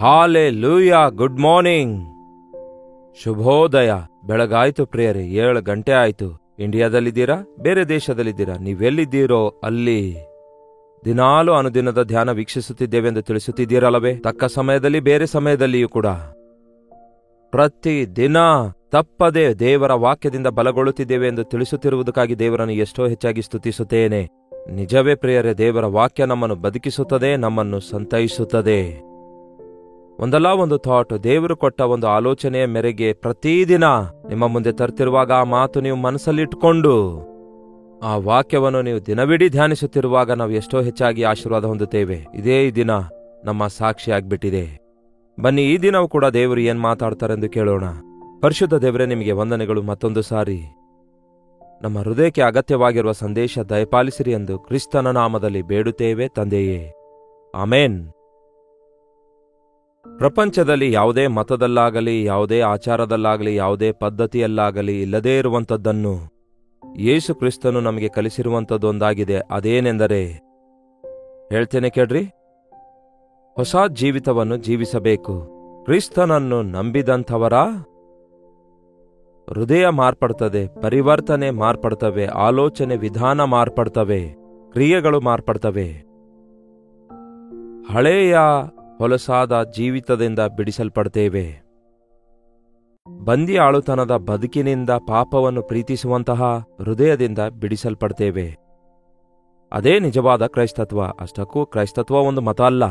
Hallelujah. Good morning, ಶುಭೋದಯ. ಬೆಳಗಾಯ್ತು ಪ್ರಿಯರೇ, 7 ಗಂಟೆ ಆಯ್ತು. ಇಂಡಿಯಾದಲ್ಲಿದ್ದೀರಾ, ಬೇರೆ ದೇಶದಲ್ಲಿದ್ದೀರಾ, ನೀವೆಲ್ಲಿದ್ದೀರೋ ಅಲ್ಲಿ ದಿನಾಲು ಅನುದಿನದ ಧ್ಯಾನ ವೀಕ್ಷಿಸುತ್ತಿದ್ದೇವೆ ಎಂದು ತಿಳಿಸುತ್ತಿದ್ದೀರಲ್ಲವೇ? ತಕ್ಕ ಸಮಯದಲ್ಲಿ, ಬೇರೆ ಸಮಯದಲ್ಲಿಯೂ ಕೂಡ ಪ್ರತಿ ದಿನ ತಪ್ಪದೆ ದೇವರ ವಾಕ್ಯದಿಂದ ಬಲಗೊಳ್ಳುತ್ತಿದ್ದೇವೆ ಎಂದು ತಿಳಿಸುತ್ತಿರುವುದಕ್ಕಾಗಿ ದೇವರನ್ನು ಎಷ್ಟೋ ಹೆಚ್ಚಾಗಿ ಸ್ತುತಿಸುತ್ತೇನೆ. ನಿಜವೇ ಪ್ರಿಯರೇ, ದೇವರ ವಾಕ್ಯ ನಮ್ಮನ್ನು ಬದುಕಿಸುತ್ತದೆ, ನಮ್ಮನ್ನು ಸಂತೈಸುತ್ತದೆ. ಒಂದಲ್ಲ ಒಂದು ಥಾಟ್, ದೇವರು ಕೊಟ್ಟ ಒಂದು ಆಲೋಚನೆಯ ಮೇರೆಗೆ ಪ್ರತಿದಿನ ನಿಮ್ಮ ಮುಂದೆ ತರ್ತಿರುವಾಗ ಆ ಮಾತು ನೀವು ಮನಸ್ಸಲ್ಲಿಟ್ಕೊಂಡು ಆ ವಾಕ್ಯವನ್ನು ನೀವು ದಿನವಿಡೀ ಧ್ಯಾನಿಸುತ್ತಿರುವಾಗ ನಾವು ಎಷ್ಟೋ ಹೆಚ್ಚಾಗಿ ಆಶೀರ್ವಾದ ಹೊಂದುತ್ತೇವೆ. ಇದೇ ಈ ದಿನ ನಮ್ಮ ಸಾಕ್ಷಿಯಾಗ್ಬಿಟ್ಟಿದೆ. ಬನ್ನಿ, ಈ ದಿನವೂ ಕೂಡ ದೇವರು ಏನ್ ಮಾತಾಡ್ತಾರೆಂದು ಕೇಳೋಣ. ಪರಿಶುದ್ಧ ದೇವರೇ, ನಿಮಗೆ ವಂದನೆಗಳು. ಮತ್ತೊಂದು ಸಾರಿ ನಮ್ಮ ಹೃದಯಕ್ಕೆ ಅಗತ್ಯವಾಗಿರುವ ಸಂದೇಶ ದಯಪಾಲಿಸಿರಿ ಎಂದು ಕ್ರಿಸ್ತನ ನಾಮದಲ್ಲಿ ಬೇಡುತ್ತೇವೆ ತಂದೆಯೇ, ಆಮೇನ್. ಪ್ರಪಂಚದಲ್ಲಿ ಯಾವುದೇ ಮತದಲ್ಲಾಗಲಿ, ಯಾವುದೇ ಆಚಾರದಲ್ಲಾಗಲಿ, ಯಾವುದೇ ಪದ್ಧತಿಯಲ್ಲಾಗಲಿ ಇಲ್ಲದೇ ಇರುವಂಥದ್ದನ್ನು ಯೇಸು ಕ್ರಿಸ್ತನು ನಮಗೆ ಕಲಿಸಿರುವಂಥದ್ದೊಂದಾಗಿದೆ. ಅದೇನೆಂದರೆ, ಹೇಳ್ತೇನೆ ಕೇಳ್ರಿ, ಹೊಸ ಜೀವಿತವನ್ನು ಜೀವಿಸಬೇಕು. ಕ್ರಿಸ್ತನನ್ನು ನಂಬಿದಂಥವರ ಹೃದಯ ಮಾರ್ಪಡ್ತದೆ, ಪರಿವರ್ತನೆ ಮಾರ್ಪಡ್ತವೆ, ಆಲೋಚನೆ ವಿಧಾನ ಮಾರ್ಪಡ್ತವೆ, ಕ್ರಿಯೆಗಳು ಮಾರ್ಪಡ್ತವೆ. ಹಳೆಯ ಹೊಲಸಾದ ಜೀವಿತದಿಂದ ಬಿಡಿಸಲ್ಪಡ್ತೇವೆ. ಬಂದಿ ಆಳುತನದ ಬದುಕಿನಿಂದ ಪಾಪವನ್ನು ಪ್ರೀತಿಸುವಂತಹ ಹೃದಯದಿಂದ ಬಿಡಿಸಲ್ಪಡ್ತೇವೆ. ಅದೇ ನಿಜವಾದ ಕ್ರೈಸ್ತತ್ವ. ಅಷ್ಟಕ್ಕೂ ಕ್ರೈಸ್ತತ್ವ ಒಂದು ಮತ ಅಲ್ಲ.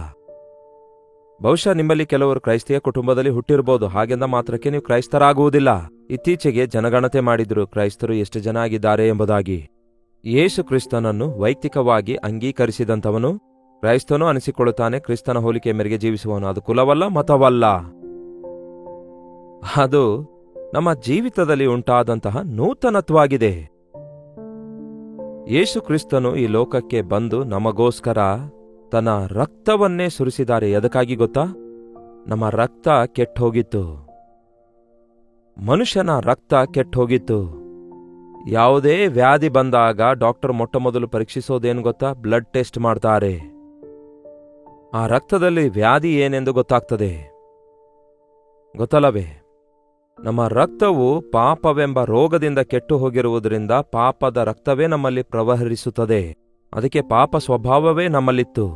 ಬಹುಶಃ ನಿಮ್ಮಲ್ಲಿ ಕೆಲವರು ಕ್ರೈಸ್ತಿಯ ಕುಟುಂಬದಲ್ಲಿ ಹುಟ್ಟಿರ್ಬೋದು. ಹಾಗೆಂದ ಮಾತ್ರಕ್ಕೆ ನೀವು ಕ್ರೈಸ್ತರಾಗುವುದಿಲ್ಲ. ಇತ್ತೀಚೆಗೆ ಜನಗಣತೆ ಮಾಡಿದ್ರು ಕ್ರೈಸ್ತರು ಎಷ್ಟು ಜನ ಆಗಿದ್ದಾರೆ ಎಂಬುದಾಗಿ. ಯೇಸು ಕ್ರಿಸ್ತನನ್ನು ವೈಯಕ್ತಿಕವಾಗಿ ಅಂಗೀಕರಿಸಿದಂಥವನು ಕ್ರೈಸ್ತನೂ ಅನಿಸಿಕೊಳ್ಳುತ್ತಾನೆ. ಕ್ರಿಸ್ತನ ಹೋಲಿಕೆ ಮೇರೆಗೆ ಜೀವಿಸುವವನು. ಅದು ಕುಲವಲ್ಲ, ಮತವಲ್ಲ. ಅದು ನಮ್ಮ ಜೀವಿತದಲ್ಲಿ ಉಂಟಾದಂತಹ ನೂತನತ್ವಾಗಿದೆ. ಯೇಸು ಕ್ರಿಸ್ತನು ಈ ಲೋಕಕ್ಕೆ ಬಂದು ನಮಗೋಸ್ಕರ ತನ್ನ ರಕ್ತವನ್ನೇ ಸುರಿಸಿದ್ದಾರೆ. ಎದಕ್ಕಾಗಿ ಗೊತ್ತಾ? ನಮ್ಮ ರಕ್ತ ಕೆಟ್ಟೋಗಿತ್ತು. ಮನುಷ್ಯನ ರಕ್ತ ಕೆಟ್ಟೋಗಿತ್ತು. ಯಾವುದೇ ವ್ಯಾಧಿ ಬಂದಾಗ ಡಾಕ್ಟರ್ ಮೊಟ್ಟಮೊದಲು ಪರೀಕ್ಷಿಸೋದೇನು ಗೊತ್ತಾ? ಬ್ಲಡ್ ಟೆಸ್ಟ್ ಮಾಡ್ತಾರೆ. ಆ ರಕ್ತದಲ್ಲಿ ವ್ಯಾಧಿ ಏನೆಂದು ಗೊತ್ತಾಗ್ತದೆ, ಗೊತ್ತಲ್ಲವೇ? ನಮ್ಮ ರಕ್ತವು ಪಾಪವೆಂಬ ರೋಗದಿಂದ ಕೆಟ್ಟು ಹೋಗಿರುವುದರಿಂದ ಪಾಪದ ರಕ್ತವೇ ನಮ್ಮಲ್ಲಿ ಪ್ರವಹಿಸುತ್ತದೆ. ಅದಕ್ಕೆ ಪಾಪ ಸ್ವಭಾವವೇ ನಮ್ಮಲ್ಲಿತ್ತು.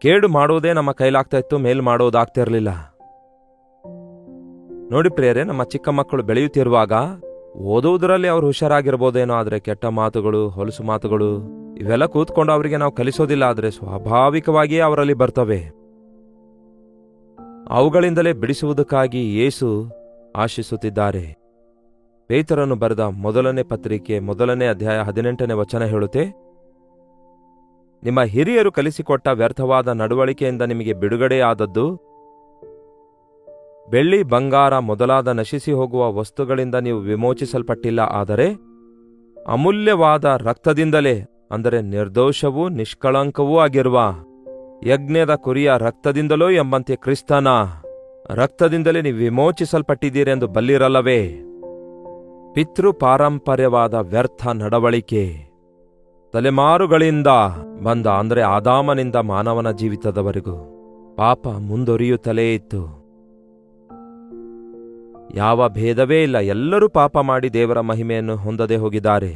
ಕೇಡು ಮಾಡುವುದೇ ನಮ್ಮ ಕೈಲಾಗ್ತಾ ಇತ್ತು, ಮೇಲ್ ಮಾಡೋದಾಗ್ತಿರ್ಲಿಲ್ಲ. ನೋಡಿ ಪ್ರಿಯರೇ, ನಮ್ಮ ಚಿಕ್ಕ ಮಕ್ಕಳು ಬೆಳೆಯುತ್ತಿರುವಾಗ ಓದುವುದರಲ್ಲಿ ಅವರು ಹುಷಾರಾಗಿರ್ಬೋದೇನೋ, ಆದರೆ ಕೆಟ್ಟ ಮಾತುಗಳು, ಹೊಲಸು ಮಾತುಗಳು ಇವೆಲ್ಲ ಕೂತ್ಕೊಂಡು ಅವರಿಗೆ ನಾವು ಕಲಿಸೋದಿಲ್ಲ. ಆದರೆ ಸ್ವಾಭಾವಿಕವಾಗಿಯೇ ಅವರಲ್ಲಿ ಬರ್ತವೆ. ಅವುಗಳಿಂದಲೇ ಬಿಡಿಸುವುದಕ್ಕಾಗಿ ಯೇಸು ಆಶಿಸುತ್ತಿದ್ದಾರೆ. ಪೇತ್ರನು ಬರೆದ ಮೊದಲನೇ ಪತ್ರಿಕೆ 1ನೇ ಅಧ್ಯಾಯ 18ನೇ ವಚನ ಹೇಳುತ್ತೆ, ನಿಮ್ಮ ಹಿರಿಯರು ಕಲಿಸಿಕೊಟ್ಟ ವ್ಯರ್ಥವಾದ ನಡವಳಿಕೆಯಿಂದ ನಿಮಗೆ ಬಿಡುಗಡೆಯಾದದ್ದು ಬೆಳ್ಳಿ, ಬಂಗಾರ ಮೊದಲಾದ ನಶಿಸಿ ಹೋಗುವ ವಸ್ತುಗಳಿಂದ ನೀವು ವಿಮೋಚಿಸಲ್ಪಟ್ಟಿಲ್ಲ, ಆದರೆ ಅಮೂಲ್ಯವಾದ ರಕ್ತದಿಂದಲೇ, ಅಂದರೆ ನಿರ್ದೋಷವೂ ನಿಷ್ಕಳಂಕವೂ ಆಗಿರುವ ಯಜ್ಞದ ಕುರಿಯ ರಕ್ತದಿಂದಲೋ ಎಂಬಂತೆ ಕ್ರಿಸ್ತನ ರಕ್ತದಿಂದಲೇ ನೀವು ವಿಮೋಚಿಸಲ್ಪಟ್ಟಿದ್ದೀರೆಂದು ಬಲ್ಲಿರಲ್ಲವೇ? ಪಿತೃ ಪಾರಂಪರ್ಯವಾದ ವ್ಯರ್ಥ ನಡವಳಿಕೆ ತಲೆಮಾರುಗಳಿಂದ ಬಂದ, ಅಂದರೆ ಆದಾಮನಿಂದ ಮಾನವನ ಜೀವಿತದವರೆಗೂ ಪಾಪ ಮುಂದುವರಿಯುತ್ತಲೇ ಇತ್ತು. ಯಾವ ಭೇದವೇ ಇಲ್ಲ. ಎಲ್ಲರೂ ಪಾಪ ಮಾಡಿ ದೇವರ ಮಹಿಮೆಯನ್ನು ಹೊಂದದೆ ಹೋಗಿದ್ದಾರೆ.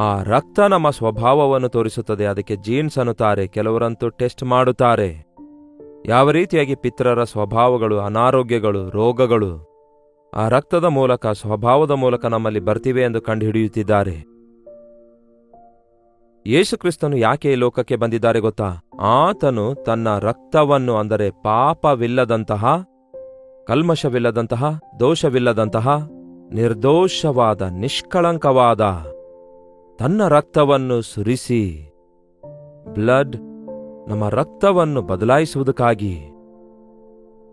ಆ ರಕ್ತ ನಮ್ಮ ಸ್ವಭಾವವನ್ನು ತೋರಿಸುತ್ತದೆ. ಅದಕ್ಕೆ ಜೀನ್ಸ್ ಅನ್ನುತ್ತಾರೆ. ಕೆಲವರಂತೂ ಟೆಸ್ಟ್ ಮಾಡುತ್ತಾರೆ. ಯಾವ ರೀತಿಯಾಗಿ ಪಿತೃರ ಸ್ವಭಾವಗಳು, ಅನಾರೋಗ್ಯಗಳು, ರೋಗಗಳು ಆ ರಕ್ತದ ಮೂಲಕ, ಸ್ವಭಾವದ ಮೂಲಕ ನಮ್ಮಲ್ಲಿ ಬರ್ತಿವೆ ಎಂದು ಕಂಡುಹಿಡಿಯುತ್ತಿದ್ದಾರೆ. ಯೇಸು ಕ್ರಿಸ್ತನು ಯಾಕೆ ಈ ಲೋಕಕ್ಕೆ ಬಂದಿದ್ದಾರೆ ಗೊತ್ತಾ? ಆತನು ತನ್ನ ರಕ್ತವನ್ನು, ಅಂದರೆ ಪಾಪವಿಲ್ಲದಂತಹ, ಕಲ್ಮಶವಿಲ್ಲದಂತಹ, ದೋಷವಿಲ್ಲದಂತಹ, ನಿರ್ದೋಷವಾದ, ನಿಷ್ಕಳಂಕವಾದ ತನ್ನ ರಕ್ತವನ್ನು ಸುರಿಸಿ, ಬ್ಲಡ್, ನಮ್ಮ ರಕ್ತವನ್ನು ಬದಲಾಯಿಸುವುದಕ್ಕಾಗಿ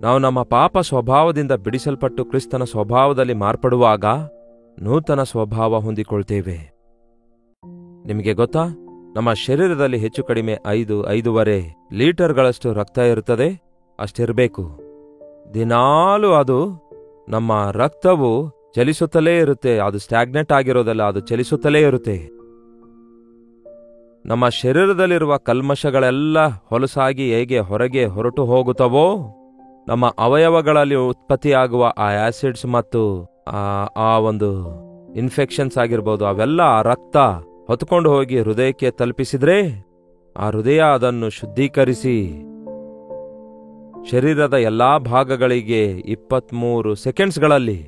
ನಾವು ನಮ್ಮ ಪಾಪ ಸ್ವಭಾವದಿಂದ ಬಿಡಿಸಲ್ಪಟ್ಟು ಕ್ರಿಸ್ತನ ಸ್ವಭಾವದಲ್ಲಿ ಮಾರ್ಪಡುವಾಗ ನೂತನ ಸ್ವಭಾವ ಹೊಂದಿಕೊಳ್ತೇವೆ. ನಿಮಗೆ ಗೊತ್ತಾ, ನಮ್ಮ ಶರೀರದಲ್ಲಿ ಹೆಚ್ಚು ಕಡಿಮೆ 5-5.5 ಲೀಟರ್ಗಳಷ್ಟು ರಕ್ತ ಇರುತ್ತದೆ. ಅಷ್ಟಿರಬೇಕು. ದಿನಾಲೂ ಅದು, ನಮ್ಮ ರಕ್ತವು ಚಲಿಸುತ್ತಲೇ ಇರುತ್ತೆ. ಅದು ಸ್ಟ್ಯಾಗ್ನೆಟ್ ಆಗಿರೋದಲ್ಲ, ಅದು ಚಲಿಸುತ್ತಲೇ ಇರುತ್ತೆ. ನಮ್ಮ ಶರೀರದಲ್ಲಿರುವ ಕಲ್ಮಶಗಳೆಲ್ಲ ಹೊಲಸಾಗಿ ಹೇಗೆ ಹೊರಗೆ ಹೊರಟು ಹೋಗುತ್ತವೋ, ನಮ್ಮ ಅವಯವಗಳಲ್ಲಿ ಉತ್ಪತ್ತಿಯಾಗುವ ಆ ಆಸಿಡ್ಸ್ ಮತ್ತು ಆ ಒಂದು ಇನ್ಫೆಕ್ಷನ್ಸ್ ಆಗಿರ್ಬೋದು, ಅವೆಲ್ಲ ಆ ರಕ್ತ ಹೊತ್ಕೊಂಡು ಹೋಗಿ ಹೃದಯಕ್ಕೆ ತಲುಪಿಸಿದ್ರೆ ಆ ಹೃದಯ ಅದನ್ನು ಶುದ್ಧೀಕರಿಸಿ ಶರೀರದ ಎಲ್ಲಾ ಭಾಗಗಳಿಗೆ 23 ಸೆಕೆಂಡ್ಸ್ಗಳಲ್ಲಿ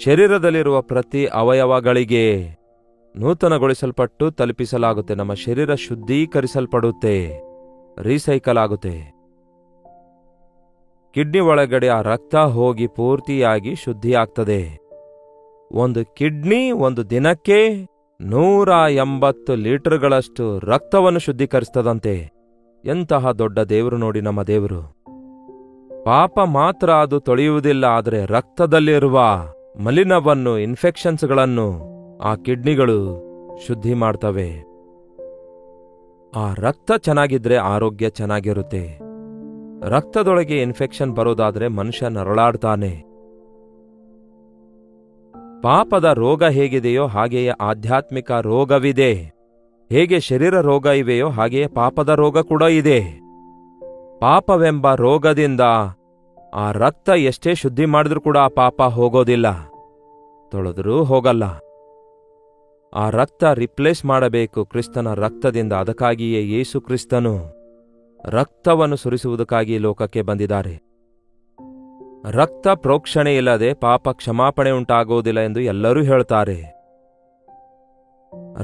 ಶರೀರದಲ್ಲಿರುವ ಪ್ರತಿ ಅವಯವಗಳಿಗೆ ನೂತನಗೊಳಿಸಲ್ಪಟ್ಟು ತಲುಪಿಸಲಾಗುತ್ತೆ. ನಮ್ಮ ಶರೀರ ಶುದ್ಧೀಕರಿಸಲ್ಪಡುತ್ತೆ, ರೀಸೈಕಲ್ ಆಗುತ್ತೆ. ಕಿಡ್ನಿ ಒಳಗಡೆ ಆ ರಕ್ತ ಹೋಗಿ ಪೂರ್ತಿಯಾಗಿ ಶುದ್ಧಿಯಾಗ್ತದೆ. ಒಂದು ಕಿಡ್ನಿ ಒಂದು ದಿನಕ್ಕೆ 180 ಲೀಟರ್ಗಳಷ್ಟು ರಕ್ತವನ್ನು ಶುದ್ಧೀಕರಿಸ್ತದಂತೆ. ಎಂತಹ ದೊಡ್ಡ ದೇವರು ನೋಡಿ ನಮ್ಮ ದೇವರು. ಪಾಪ ಮಾತ್ರ ಅದು ತೊಳೆಯುವುದಿಲ್ಲ, ಆದರೆ ರಕ್ತದಲ್ಲಿರುವ ಮಲಿನವನ್ನು, ಇನ್ಫೆಕ್ಷನ್ಸ್ಗಳನ್ನು ಆ ಕಿಡ್ನಿಗಳು ಶುದ್ಧಿ ಮಾಡ್ತವೆ. ಆ ರಕ್ತ ಚೆನ್ನಾಗಿದ್ರೆ ಆರೋಗ್ಯ ಚೆನ್ನಾಗಿರುತ್ತೆ. ರಕ್ತದೊಳಗೆ ಇನ್ಫೆಕ್ಷನ್ ಬರೋದಾದ್ರೆ ಮನುಷ್ಯ ನರಳಾಡ್ತಾನೆ. ಪಾಪದ ರೋಗ ಹೇಗಿದೆಯೋ ಹಾಗೆಯೇ ಆಧ್ಯಾತ್ಮಿಕ ರೋಗವಿದೆ. ಹೇಗೆ ಶರೀರ ರೋಗ ಇವೆಯೋ ಹಾಗೆಯೇ ಪಾಪದ ರೋಗ ಕೂಡ ಇದೆ. ಪಾಪವೆಂಬ ರೋಗದಿಂದ ಆ ರಕ್ತ ಎಷ್ಟೇ ಶುದ್ಧಿ ಮಾಡಿದ್ರೂ ಕೂಡ ಆ ಪಾಪ ಹೋಗೋದಿಲ್ಲ, ತೊಳೆದ್ರೂ ಹೋಗಲ್ಲ. ಆ ರಕ್ತ ರಿಪ್ಲೇಸ್ ಮಾಡಬೇಕು ಕ್ರಿಸ್ತನ ರಕ್ತದಿಂದ. ಅದಕ್ಕಾಗಿಯೇ ಯೇಸು ಕ್ರಿಸ್ತನು ರಕ್ತವನ್ನು ಸುರಿಸುವುದಕ್ಕಾಗಿ ಲೋಕಕ್ಕೆ ಬಂದಿದ್ದಾರೆ. ರಕ್ತ ಪ್ರೋಕ್ಷಣೆ ಇಲ್ಲದೆ ಪಾಪ ಕ್ಷಮಾಪಣೆ ಉಂಟಾಗುವುದಿಲ್ಲ ಎಂದು ಎಲ್ಲರೂ ಹೇಳ್ತಾರೆ.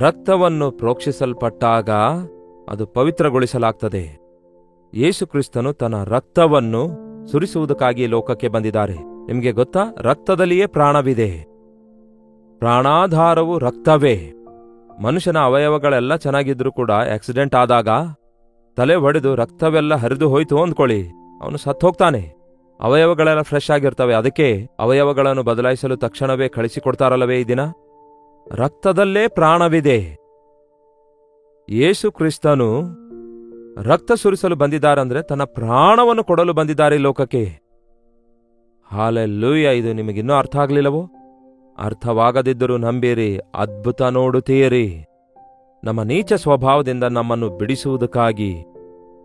ರಕ್ತವನ್ನು ಪ್ರೋಕ್ಷಿಸಲ್ಪಟ್ಟಾಗ ಅದು ಪವಿತ್ರಗೊಳಿಸಲಾಗ್ತದೆ. ಯೇಸು ಕ್ರಿಸ್ತನು ತನ್ನ ರಕ್ತವನ್ನು ಸುರಿಸುವುದಕ್ಕಾಗಿ ಲೋಕಕ್ಕೆ ಬಂದಿದ್ದಾರೆ. ನಿಮಗೆ ಗೊತ್ತಾ, ರಕ್ತದಲ್ಲಿಯೇ ಪ್ರಾಣವಿದೆ. ಪ್ರಾಣಾಧಾರವು ರಕ್ತವೇ. ಮನುಷ್ಯನ ಅವಯವಗಳೆಲ್ಲ ಚೆನ್ನಾಗಿದ್ರೂ ಕೂಡ ಆಕ್ಸಿಡೆಂಟ್ ಆದಾಗ ತಲೆ ಹೊಡೆದು ರಕ್ತವೆಲ್ಲ ಹರಿದು ಹೋಯ್ತು ಅಂದ್ಕೊಳ್ಳಿ, ಅವನು ಸತ್ತೋಗ್ತಾನೆ. ಅವಯವಗಳೆಲ್ಲ ಫ್ರೆಶ್ ಆಗಿರ್ತವೆ. ಅದಕ್ಕೆ ಅವಯವಗಳನ್ನು ಬದಲಾಯಿಸಲು ತಕ್ಷಣವೇ ಕಳಿಸಿಕೊಡ್ತಾರಲ್ಲವೇ ಈ ದಿನ. ರಕ್ತದಲ್ಲೇ ಪ್ರಾಣವಿದೆ. ಯೇಸು ಕ್ರಿಸ್ತನು ರಕ್ತ ಸುರಿಸಲು ಬಂದಿದ್ದಾರಂದ್ರೆ ತನ್ನ ಪ್ರಾಣವನ್ನು ಕೊಡಲು ಬಂದಿದ್ದಾರೆ ಲೋಕಕ್ಕೆ. ಹಾಲೆಲ್ಲೂಯ. ಇದು ನಿಮಗಿನ್ನೂ ಅರ್ಥ ಆಗ್ಲಿಲ್ಲವೋ? ಅರ್ಥವಾಗದಿದ್ದರೂ ನಂಬಿರಿ, ಅದ್ಭುತ ನೋಡುತ್ತೀರಿ. ನಮ್ಮ ನೀಚ ಸ್ವಭಾವದಿಂದ ನಮ್ಮನ್ನು ಬಿಡಿಸುವುದಕ್ಕಾಗಿ,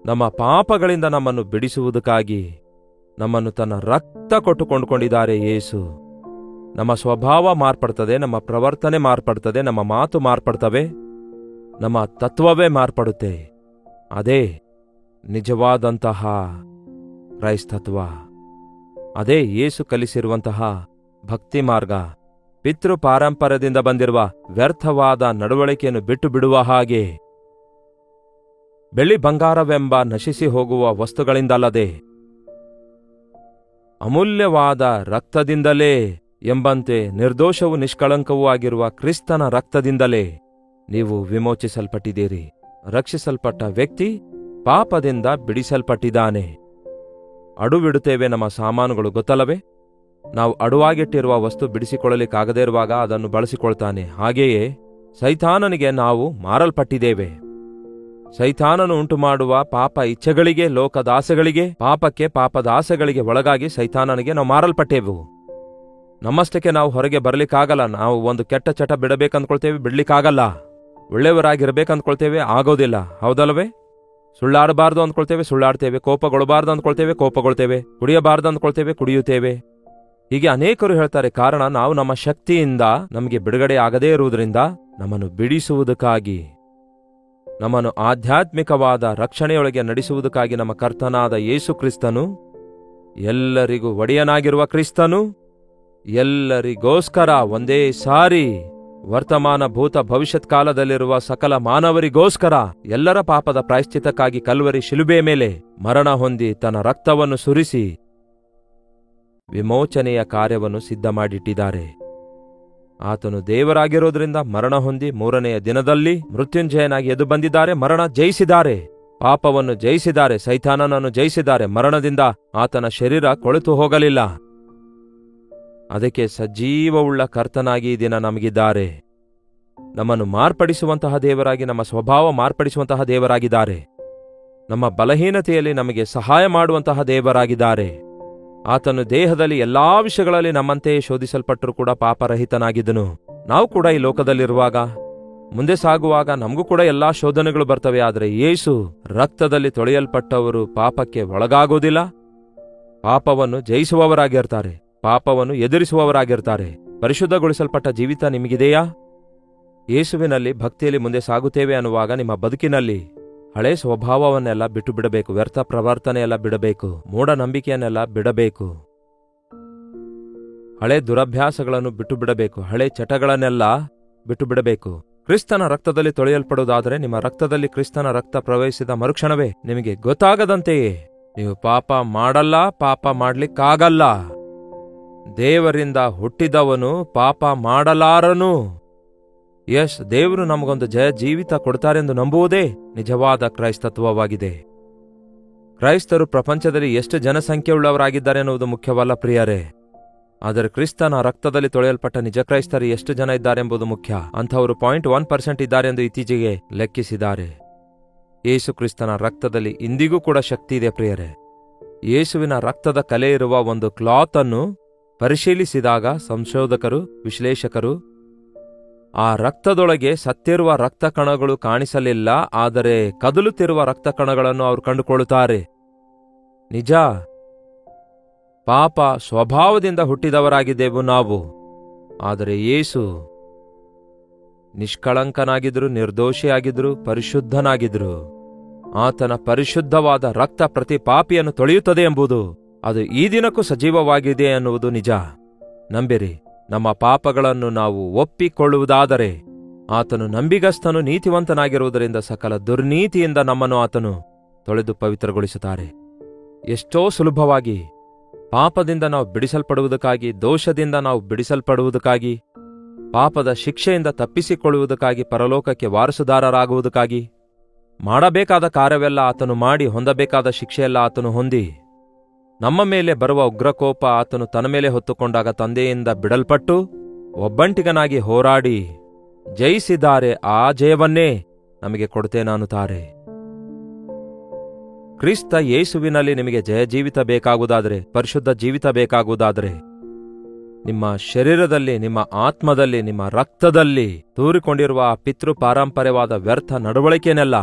ನಮ್ಮ ಪಾಪಗಳಿಂದ ನಮ್ಮನ್ನು ಬಿಡಿಸುವುದಕ್ಕಾಗಿ ನಮ್ಮನ್ನು ತನ್ನ ರಕ್ತ ಕೊಟ್ಟು ಕೊಂಡುಕೊಂಡಿದ್ದಾರೆ ಯೇಸು. ನಮ್ಮ ಸ್ವಭಾವ ಮಾರ್ಪಡ್ತದೆ, ನಮ್ಮ ಪ್ರವರ್ತನೆ ಮಾರ್ಪಡ್ತದೆ, ನಮ್ಮ ಮಾತು ಮಾರ್ಪಡ್ತವೆ, ನಮ್ಮ ತತ್ವವೇ ಮಾರ್ಪಡುತ್ತೆ. ಅದೇ ನಿಜವಾದಂತಹ ಕ್ರೈಸ್ತತ್ವ. ಅದೇ ಯೇಸು ಕಲಿಸಿರುವಂತಹ ಭಕ್ತಿ ಮಾರ್ಗ. ಪಿತೃ ಪಾರಂಪರ್ಯದಿಂದ ಬಂದಿರುವ ವ್ಯರ್ಥವಾದ ನಡವಳಿಕೆಯನ್ನು ಬಿಟ್ಟು ಬಿಡುವ ಹಾಗೆ, ಬೆಳ್ಳಿ ಬಂಗಾರವೆಂಬ ನಶಿಸಿ ಹೋಗುವ ವಸ್ತುಗಳಿಂದಲ್ಲದೆ ಅಮೂಲ್ಯವಾದ ರಕ್ತದಿಂದಲೇ ಎಂಬಂತೆ ನಿರ್ದೋಷವೂ ನಿಷ್ಕಳಂಕವೂ ಆಗಿರುವ ಕ್ರಿಸ್ತನ ರಕ್ತದಿಂದಲೇ ನೀವು ವಿಮೋಚಿಸಲ್ಪಟ್ಟಿದ್ದೀರಿ. ರಕ್ಷಿಸಲ್ಪಟ್ಟ ವ್ಯಕ್ತಿ ಪಾಪದಿಂದ ಬಿಡಿಸಲ್ಪಟ್ಟಿದ್ದಾನೆ. ಅಡುಬಿಡುತ್ತೇವೆ ನಮ್ಮ ಸಾಮಾನುಗಳು, ಗೊತ್ತಲ್ಲವೇ? ನಾವು ಅಡುವಾಗಿಟ್ಟಿರುವ ವಸ್ತು ಬಿಡಿಸಿಕೊಳ್ಳಲಿಕ್ಕಾಗದೇ ಇರುವಾಗ ಅದನ್ನು ಬಳಸಿಕೊಳ್ತಾನೆ. ಹಾಗೆಯೇ ಸೈತಾನನಿಗೆ ನಾವು ಮಾರಲ್ಪಟ್ಟಿದ್ದೇವೆ. ಸೈತಾನನು ಉಂಟುಮಾಡುವ ಪಾಪ ಇಚ್ಛೆಗಳಿಗೆ, ಲೋಕದಾಸೆಗಳಿಗೆ, ಪಾಪಕ್ಕೆ, ಪಾಪದಾಸೆಗಳಿಗೆ ಒಳಗಾಗಿ ಸೈತಾನನಿಗೆ ನಾವು ಮಾರಲ್ಪಟ್ಟೆವು. ನಮ್ಮಷ್ಟಕ್ಕೆ ನಾವು ಹೊರಗೆ ಬರಲಿಕ್ಕಾಗಲ್ಲ. ನಾವು ಒಂದು ಕೆಟ್ಟ ಚಟ ಬಿಡಬೇಕಂದ್ಕೊಳ್ತೇವೆ, ಬಿಡ್ಲಿಕ್ಕಾಗಲ್ಲ. ಒಳ್ಳೆಯವರಾಗಿರ್ಬೇಕಂದ್ಕೊಳ್ತೇವೆ, ಆಗೋದಿಲ್ಲ. ಹೌದಲ್ಲವೇ? ಸುಳ್ಳಾಡಬಾರ್ದು ಅಂದ್ಕೊಳ್ತೇವೆ, ಸುಳ್ಳಾಡ್ತೇವೆ. ಕೋಪಗೊಳ್ಳಬಾರ್ದು ಅಂದ್ಕೊಳ್ತೇವೆ, ಕೋಪಗೊಳ್ತೇವೆ. ಕುಡಿಯಬಾರ್ದು ಅಂದ್ಕೊಳ್ತೇವೆ, ಕುಡಿಯುತ್ತೇವೆ. ಹೀಗೆ ಅನೇಕರು ಹೇಳ್ತಾರೆ. ಕಾರಣ, ನಾವು ನಮ್ಮ ಶಕ್ತಿಯಿಂದ ನಮಗೆ ಬಿಡುಗಡೆ ಆಗದೇ ಇರುವುದರಿಂದ ನಮ್ಮನ್ನು ಬಿಡಿಸುವುದಕ್ಕಾಗಿ, ನಮ್ಮನ್ನು ಆಧ್ಯಾತ್ಮಿಕವಾದ ರಕ್ಷಣೆಯೊಳಗೆ ನಡೆಸುವುದಕ್ಕಾಗಿ ನಮ್ಮ ಕರ್ತನಾದ ಯೇಸು ಕ್ರಿಸ್ತನು, ಎಲ್ಲರಿಗೂ ಒಡೆಯನಾಗಿರುವ ಕ್ರಿಸ್ತನು, ಎಲ್ಲರಿಗೋಸ್ಕರ ಒಂದೇ ಸಾರಿ ವರ್ತಮಾನ, ಭೂತ, ಭವಿಷ್ಯತ್ ಕಾಲದಲ್ಲಿರುವ ಸಕಲ ಮಾನವರಿಗೋಸ್ಕರ ಎಲ್ಲರ ಪಾಪದ ಪ್ರಾಯಶ್ಚಿತ್ತಕ್ಕಾಗಿ ಕಲ್ವರಿ ಶಿಲುಬೆಯ ಮೇಲೆ ಮರಣ ಹೊಂದಿ ತನ್ನ ರಕ್ತವನ್ನು ಸುರಿಸಿ ವಿಮೋಚನೆಯ ಕಾರ್ಯವನ್ನು ಸಿದ್ಧ ಮಾಡಿಟ್ಟಿದ್ದಾರೆ. ಆತನು ದೇವರಾಗಿರೋದ್ರಿಂದ ಮರಣ ಹೊಂದಿ 3ನೆಯ ದಿನದಲ್ಲಿ ಮೃತ್ಯುಂಜಯನಾಗಿ ಎದ್ದು ಬಂದಿದ್ದಾರೆ. ಮರಣ ಜಯಿಸಿದ್ದಾರೆ, ಪಾಪವನ್ನು ಜಯಿಸಿದ್ದಾರೆ, ಸೈತಾನನನ್ನು ಜಯಿಸಿದ್ದಾರೆ. ಮರಣದಿಂದ ಆತನ ಶರೀರ ಕೊಳೆತು ಹೋಗಲಿಲ್ಲ. ಅದಕ್ಕೆ ಸಜೀವವುಳ್ಳ ಕರ್ತನಾಗಿ ಈ ದಿನ ನಮಗಿದ್ದಾರೆ. ನಮ್ಮನ್ನು ಮಾರ್ಪಡಿಸುವಂತಹ ದೇವರಾಗಿ, ನಮ್ಮ ಸ್ವಭಾವ ಮಾರ್ಪಡಿಸುವಂತಹ ದೇವರಾಗಿದ್ದಾರೆ. ನಮ್ಮ ಬಲಹೀನತೆಯಲ್ಲಿ ನಮಗೆ ಸಹಾಯ ಮಾಡುವಂತಹ ದೇವರಾಗಿದ್ದಾರೆ. ಆತನು ದೇಹದಲ್ಲಿ ಎಲ್ಲಾ ವಿಷಯಗಳಲ್ಲಿ ನಮ್ಮಂತೆಯೇ ಶೋಧಿಸಲ್ಪಟ್ಟರೂ ಕೂಡ ಪಾಪರಹಿತನಾಗಿದ್ದನು. ನಾವು ಕೂಡ ಈ ಲೋಕದಲ್ಲಿರುವಾಗ ಮುಂದೆ ಸಾಗುವಾಗ ನಮಗೂ ಕೂಡ ಎಲ್ಲಾ ಶೋಧನೆಗಳು ಬರ್ತವೆ. ಆದರೆ ಯೇಸು ರಕ್ತದಲ್ಲಿ ತೊಳೆಯಲ್ಪಟ್ಟವರು ಪಾಪಕ್ಕೆ ಒಳಗಾಗೋದಿಲ್ಲ, ಪಾಪವನ್ನು ಜಯಿಸುವವರಾಗಿರ್ತಾರೆ, ಪಾಪವನ್ನು ಎದುರಿಸುವವರಾಗಿರ್ತಾರೆ. ಪರಿಶುದ್ಧಗೊಳಿಸಲ್ಪಟ್ಟ ಜೀವಿತ ನಿಮಗಿದೆಯಾ? ಯೇಸುವಿನಲ್ಲಿ ಭಕ್ತಿಯಲ್ಲಿ ಮುಂದೆ ಸಾಗುತ್ತೇವೆ ಅನ್ನುವಾಗ ನಿಮ್ಮ ಬದುಕಿನಲ್ಲಿ ಹಳೆ ಸ್ವಭಾವವನ್ನೆಲ್ಲ ಬಿಟ್ಟು ಬಿಡಬೇಕು, ವ್ಯರ್ಥ ಪ್ರವರ್ತನೆಯೆಲ್ಲ ಬಿಡಬೇಕು, ಮೂಢನಂಬಿಕೆಯನ್ನೆಲ್ಲ ಬಿಡಬೇಕು, ಹಳೆ ದುರಭ್ಯಾಸಗಳನ್ನು ಬಿಟ್ಟು ಬಿಡಬೇಕು, ಹಳೆ ಚಟಗಳನ್ನೆಲ್ಲ ಬಿಟ್ಟು ಬಿಡಬೇಕು. ಕ್ರಿಸ್ತನ ರಕ್ತದಲ್ಲಿ ತೊಳೆಯಲ್ಪಡುವುದಾದರೆ ನಿಮ್ಮ ರಕ್ತದಲ್ಲಿ ಕ್ರಿಸ್ತನ ರಕ್ತ ಪ್ರವೇಶಿಸಿದ ಮರುಕ್ಷಣವೇ ನಿಮಗೆ ಗೊತ್ತಾಗದಂತೆಯೇ ನೀವು ಪಾಪ ಮಾಡಲ್ಲ, ಪಾಪ ಮಾಡ್ಲಿಕ್ಕಾಗಲ್ಲ. ದೇವರಿಂದ ಹುಟ್ಟಿದವನು ಪಾಪ ಮಾಡಲಾರನು. ದೇವರು ನಮಗೊಂದು ಜಯ ಜೀವಿತ ಕೊಡ್ತಾರೆಂದು ನಂಬುವುದೇ ನಿಜವಾದ ಕ್ರೈಸ್ತತ್ವವಾಗಿದೆ. ಕ್ರೈಸ್ತರು ಪ್ರಪಂಚದಲ್ಲಿ ಎಷ್ಟು ಜನಸಂಖ್ಯೆಯುಳ್ಳವರಾಗಿದ್ದಾರೆ ಎನ್ನುವುದು ಮುಖ್ಯವಲ್ಲ ಪ್ರಿಯರೇ, ಆದರೆ ಕ್ರಿಸ್ತನ ರಕ್ತದಲ್ಲಿ ತೊಳೆಯಲ್ಪಟ್ಟ ನಿಜ ಕ್ರೈಸ್ತರು ಎಷ್ಟು ಜನ ಇದ್ದಾರೆಂಬುದು ಮುಖ್ಯ. ಅಂಥವರು 0.1% ಇದ್ದಾರೆ ಎಂದು ಇತ್ತೀಚೆಗೆ ಲೆಕ್ಕಿಸಿದ್ದಾರೆ. ಯೇಸು ಕ್ರಿಸ್ತನ ರಕ್ತದಲ್ಲಿ ಇಂದಿಗೂ ಕೂಡ ಶಕ್ತಿ ಇದೆ ಪ್ರಿಯರೇ. ಯೇಸುವಿನ ರಕ್ತದ ಕಲೆ ಇರುವ ಒಂದು ಕ್ಲಾತ್ ಅನ್ನು ಪರಿಶೀಲಿಸಿದಾಗ ಸಂಶೋಧಕರು, ವಿಶ್ಲೇಷಕರು ಆ ರಕ್ತದೊಳಗೆ ಸತ್ತಿರುವ ರಕ್ತ ಕಣಗಳು ಕಾಣಿಸಲಿಲ್ಲ, ಆದರೆ ಕದಲುತ್ತಿರುವ ರಕ್ತ ಕಣಗಳನ್ನು ಅವರು ಕಂಡುಕೊಳ್ಳುತ್ತಾರೆ. ನಿಜ, ಪಾಪ ಸ್ವಭಾವದಿಂದ ಹುಟ್ಟಿದವರಾಗಿದ್ದೆವು ನಾವು. ಆದರೆ ಯೇಸು ನಿಷ್ಕಳಂಕನಾಗಿದ್ರು, ನಿರ್ದೋಷಿಯಾಗಿದ್ರು, ಪರಿಶುದ್ಧನಾಗಿದ್ರು. ಆತನ ಪರಿಶುದ್ಧವಾದ ರಕ್ತ ಪ್ರತಿ ಪಾಪಿಯನ್ನು ತೊಳೆಯುತ್ತದೆ ಎಂಬುದು ಅದು ಈ ದಿನಕ್ಕೂ ಸಜೀವವಾಗಿದೆ ಎನ್ನುವುದು ನಿಜ. ನಂಬಿರಿ, ನಮ್ಮ ಪಾಪಗಳನ್ನು ನಾವು ಒಪ್ಪಿಕೊಳ್ಳುವುದಾದರೆ ಆತನು ನಂಬಿಗಸ್ತನು, ನೀತಿವಂತನಾಗಿರುವುದರಿಂದ ಸಕಲ ದುರ್ನೀತಿಯಿಂದ ನಮ್ಮನ್ನು ಆತನು ತೊಳೆದು ಪವಿತ್ರಗೊಳಿಸುತ್ತಾರೆ. ಎಷ್ಟೋ ಸುಲಭವಾಗಿ ಪಾಪದಿಂದ ನಾವು ಬಿಡಿಸಲ್ಪಡುವುದಕ್ಕಾಗಿ, ದೋಷದಿಂದ ನಾವು ಬಿಡಿಸಲ್ಪಡುವುದಕ್ಕಾಗಿ, ಪಾಪದ ಶಿಕ್ಷೆಯಿಂದ ತಪ್ಪಿಸಿಕೊಳ್ಳುವುದಕ್ಕಾಗಿ, ಪರಲೋಕಕ್ಕೆ ವಾರಸುದಾರರಾಗುವುದಕ್ಕಾಗಿ ಮಾಡಬೇಕಾದ ಕಾರ್ಯವೆಲ್ಲ ಆತನು ಮಾಡಿ, ಹೊಂದಬೇಕಾದ ಶಿಕ್ಷೆಯೆಲ್ಲ ಆತನು ಹೊಂದಿ, ನಮ್ಮ ಮೇಲೆ ಬರುವ ಉಗ್ರಕೋಪ ಆತನು ತನ್ನ ಮೇಲೆ ಹೊತ್ತುಕೊಂಡಾಗ ತಂದೆಯಿಂದ ಬಿಡಲ್ಪಟ್ಟು ಒಬ್ಬಂಟಿಗನಾಗಿ ಹೋರಾಡಿ ಜಯಿಸಿದ್ದಾರೆ. ಆ ಜಯವನ್ನೇ ನಮಗೆ ಕೊಡುತ್ತೇನಾನುತ್ತಾರೆ. ಕ್ರಿಸ್ತ ಯೇಸುವಿನಲ್ಲಿ ನಿಮಗೆ ಜಯ ಜೀವಿತ ಬೇಕಾಗುವುದಾದರೆ, ಪರಿಶುದ್ಧ ಜೀವಿತ ಬೇಕಾಗುವುದಾದರೆ, ನಿಮ್ಮ ಶರೀರದಲ್ಲಿ, ನಿಮ್ಮ ಆತ್ಮದಲ್ಲಿ, ನಿಮ್ಮ ರಕ್ತದಲ್ಲಿ ತೂರಿಕೊಂಡಿರುವ ಆ ಪಿತೃ ಪಾರಂಪರ್ಯವಾದ ವ್ಯರ್ಥ ನಡವಳಿಕೆಯನ್ನೆಲ್ಲ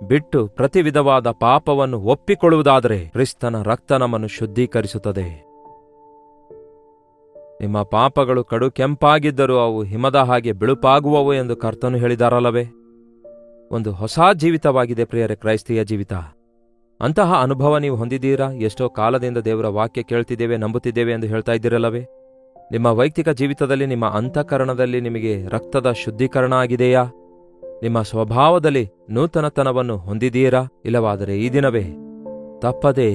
ಬಿಟ್ಟು ಪ್ರತಿ ವಿಧವಾದ ಪಾಪವನ್ನು ಒಪ್ಪಿಕೊಳ್ಳುವುದಾದರೆ ಕ್ರಿಸ್ತನ ರಕ್ತ ನಮ್ಮನ್ನು ಶುದ್ಧೀಕರಿಸುತ್ತದೆ. ನಿಮ್ಮ ಪಾಪಗಳು ಕಡು ಕೆಂಪಾಗಿದ್ದರೂ ಅವು ಹಿಮದ ಹಾಗೆ ಬಿಳುಪಾಗುವವು ಎಂದು ಕರ್ತನು ಹೇಳಿದಾರಲ್ಲವೇ? ಒಂದು ಹೊಸ ಜೀವಿತವಾಗಿದೆ ಪ್ರಿಯರೇ ಕ್ರೈಸ್ತೀಯ ಜೀವಿತ. ಅಂತಹ ಅನುಭವ ನೀವು ಹೊಂದಿದ್ದೀರಾ? ಎಷ್ಟೋ ಕಾಲದಿಂದ ದೇವರ ವಾಕ್ಯ ಕೇಳ್ತಿದ್ದೇವೆ, ನಂಬುತ್ತಿದ್ದೇವೆ ಎಂದು ಹೇಳ್ತಾ ಇದ್ದೀರಲ್ಲವೇ? ನಿಮ್ಮ ವೈಯಕ್ತಿಕ ಜೀವಿತದಲ್ಲಿ, ನಿಮ್ಮ ಅಂತಃಕರಣದಲ್ಲಿ ನಿಮಗೆ ರಕ್ತದ ಶುದ್ಧೀಕರಣ ಆಗಿದೆಯಾ? ನಿಮ್ಮ ಸ್ವಭಾವದಲ್ಲಿ ನೂತನತನವನ್ನು ಹೊಂದಿದ್ದೀರಾ? ಇಲ್ಲವಾದರೆ ಈ ದಿನವೇ ತಪ್ಪದೆ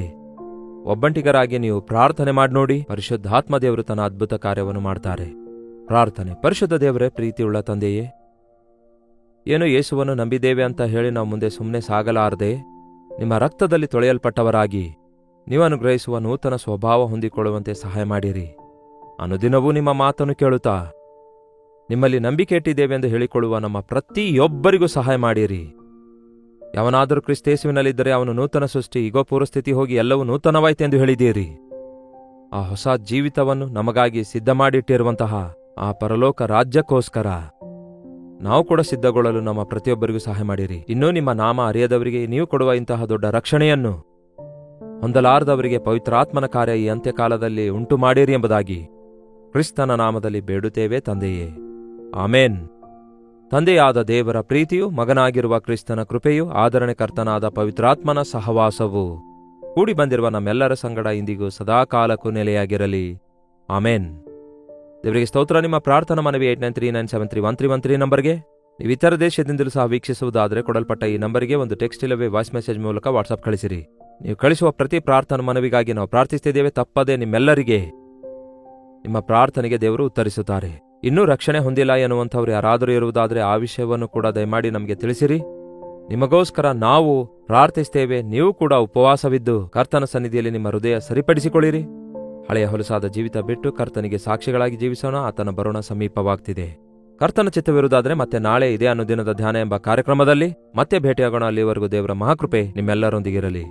ಒಬ್ಬಂಟಿಗರಾಗಿ ನೀವು ಪ್ರಾರ್ಥನೆ ಮಾಡಿ ನೋಡಿ. ಪರಿಶುದ್ಧಾತ್ಮ ದೇವರು ತನ್ನ ಅದ್ಭುತ ಕಾರ್ಯವನ್ನು ಮಾಡ್ತಾರೆ. ಪ್ರಾರ್ಥನೆ. ಪರಿಶುದ್ಧ ದೇವರೇ, ಪ್ರೀತಿಯುಳ್ಳ ತಂದೆಯೇ, ಏನು ಯೇಸುವನ್ನು ನಂಬಿದ್ದೇವೆ ಅಂತ ಹೇಳಿ ನಾವು ಮುಂದೆ ಸುಮ್ಮನೆ ಸಾಗಲಾರದೆ ನಿಮ್ಮ ರಕ್ತದಲ್ಲಿ ತೊಳೆಯಲ್ಪಟ್ಟವರಾಗಿ ನೀವು ಅನುಗ್ರಹಿಸುವ ನೂತನ ಸ್ವಭಾವ ಹೊಂದಿಕೊಳ್ಳುವಂತೆ ಸಹಾಯ ಮಾಡಿರಿ. ಅನುದಿನವೂ ನಿಮ್ಮ ಮಾತನ್ನು ಕೇಳುತ್ತಾ ನಿಮ್ಮಲ್ಲಿ ನಂಬಿಕೆ ಇಟ್ಟಿದ್ದೇವೆ ಎಂದು ಹೇಳಿಕೊಳ್ಳುವ ನಮ್ಮ ಪ್ರತಿಯೊಬ್ಬರಿಗೂ ಸಹಾಯ ಮಾಡಿರಿ. ಯಾವನಾದರೂ ಕ್ರಿಸ್ತೇಸುವಿನಲ್ಲಿದ್ದರೆ ಅವನು ನೂತನ ಸೃಷ್ಟಿ, ಈಗೋ ಪೂರ್ವಸ್ಥಿತಿ ಹೋಗಿ ಎಲ್ಲವೂ ನೂತನವಾಯಿತೆಂದು ಹೇಳಿದ್ದೀರಿ. ಆ ಹೊಸ ಜೀವಿತವನ್ನು ನಮಗಾಗಿ ಸಿದ್ಧ ಮಾಡಿಟ್ಟಿರುವಂತಹ ಆ ಪರಲೋಕ ರಾಜ್ಯಕ್ಕೋಸ್ಕರ ನಾವು ಕೂಡ ಸಿದ್ಧಗೊಳ್ಳಲು ನಮ್ಮ ಪ್ರತಿಯೊಬ್ಬರಿಗೂ ಸಹಾಯ ಮಾಡಿರಿ. ಇನ್ನೂ ನಿಮ್ಮ ನಾಮ ಅರಿಯದವರಿಗೆ ನೀವು ಕೊಡುವ ಇಂತಹ ದೊಡ್ಡ ರಕ್ಷಣೆಯನ್ನು ಹೊಂದಲಾರದವರಿಗೆ ಪವಿತ್ರಾತ್ಮನ ಕಾರ್ಯ ಈ ಅಂತ್ಯಕಾಲದಲ್ಲಿ ಉಂಟು ಮಾಡಿರಿ ಎಂಬುದಾಗಿ ಕ್ರಿಸ್ತನ ನಾಮದಲ್ಲಿ ಬೇಡುತ್ತೇವೆ ತಂದೆಯೇ, ಆಮೇನ್. ತಂದೆಯಾದ ದೇವರ ಪ್ರೀತಿಯು, ಮಗನಾಗಿರುವ ಕ್ರಿಸ್ತನ ಕೃಪೆಯು, ಆದರಣೆಕರ್ತನಾದ ಪವಿತ್ರಾತ್ಮನ ಸಹವಾಸವು ಕೂಡಿ ಬಂದಿರುವ ನಮ್ಮೆಲ್ಲರ ಸಂಗಡ ಇಂದಿಗೂ ಸದಾಕಾಲಕ್ಕೂ ನೆಲೆಯಾಗಿರಲಿ. ಆಮೇನ್. ದೇವರಿಗೆ ಸ್ತೋತ್ರ. ನಿಮ್ಮ ಪ್ರಾರ್ಥನಾ ಮನವಿ 8939731313 ನಂಬರ್ಗೆ ನೀವು ಇತರ ದೇಶದಿಂದಲೂ ಸಹ ವೀಕ್ಷಿಸುವುದಾದರೆ ಕೊಡಲ್ಪಟ್ಟ ಈ ನಂಬರ್ಗೆ ಒಂದು ಟೆಕ್ಸ್ಟ್ ಇಲ್ಲವೇ ವಾಯ್ಸ್ ಮೆಸೇಜ್ ಮೂಲಕ ವಾಟ್ಸ್ಆಪ್ ಕಳಿಸಿರಿ. ನೀವು ಕಳಿಸುವ ಪ್ರತಿ ಪ್ರಾರ್ಥನಾ ಮನವಿಗಾಗಿ ನಾವು ಪ್ರಾರ್ಥಿಸುತ್ತಿದ್ದೇವೆ. ತಪ್ಪದೆ ನಿಮ್ಮೆಲ್ಲರಿಗೆ ನಿಮ್ಮ ಪ್ರಾರ್ಥನೆಗೆ ದೇವರು ಉತ್ತರಿಸುತ್ತಾರೆ. ಇನ್ನೂ ರಕ್ಷಣೆ ಹೊಂದಿಲ್ಲ ಎನ್ನುವಂಥವ್ರು ಯಾರಾದರೂ ಇರುವುದಾದರೆ ಆ ವಿಷಯವನ್ನು ಕೂಡ ದಯಮಾಡಿ ನಮಗೆ ತಿಳಿಸಿರಿ. ನಿಮಗೋಸ್ಕರ ನಾವು ಪ್ರಾರ್ಥಿಸ್ತೇವೆ. ನೀವು ಕೂಡ ಉಪವಾಸವಿದ್ದು ಕರ್ತನ ಸನ್ನಿಧಿಯಲ್ಲಿ ನಿಮ್ಮ ಹೃದಯ ಸರಿಪಡಿಸಿಕೊಳ್ಳಿರಿ. ಹಳೆಯ ಹೊಲಸಾದ ಜೀವಿತ ಬಿಟ್ಟು ಕರ್ತನಿಗೆ ಸಾಕ್ಷಿಗಳಾಗಿ ಜೀವಿಸೋಣ. ಆತನ ಬರೋಣ ಸಮೀಪವಾಗ್ತಿದೆ. ಕರ್ತನ ಚಿತ್ತವಿರುವುದಾದರೆ ಮತ್ತೆ ನಾಳೆ ಇದೇ ಅನುದಿನದ ಧ್ಯಾನ ಎಂಬ ಕಾರ್ಯಕ್ರಮದಲ್ಲಿ ಮತ್ತೆ ಭೇಟಿಯಾಗೋಣ. ಅಲ್ಲಿವರೆಗೂ ದೇವರ ಮಹಾಕೃಪೆ ನಿಮ್ಮೆಲ್ಲರೊಂದಿಗಿರಲಿ.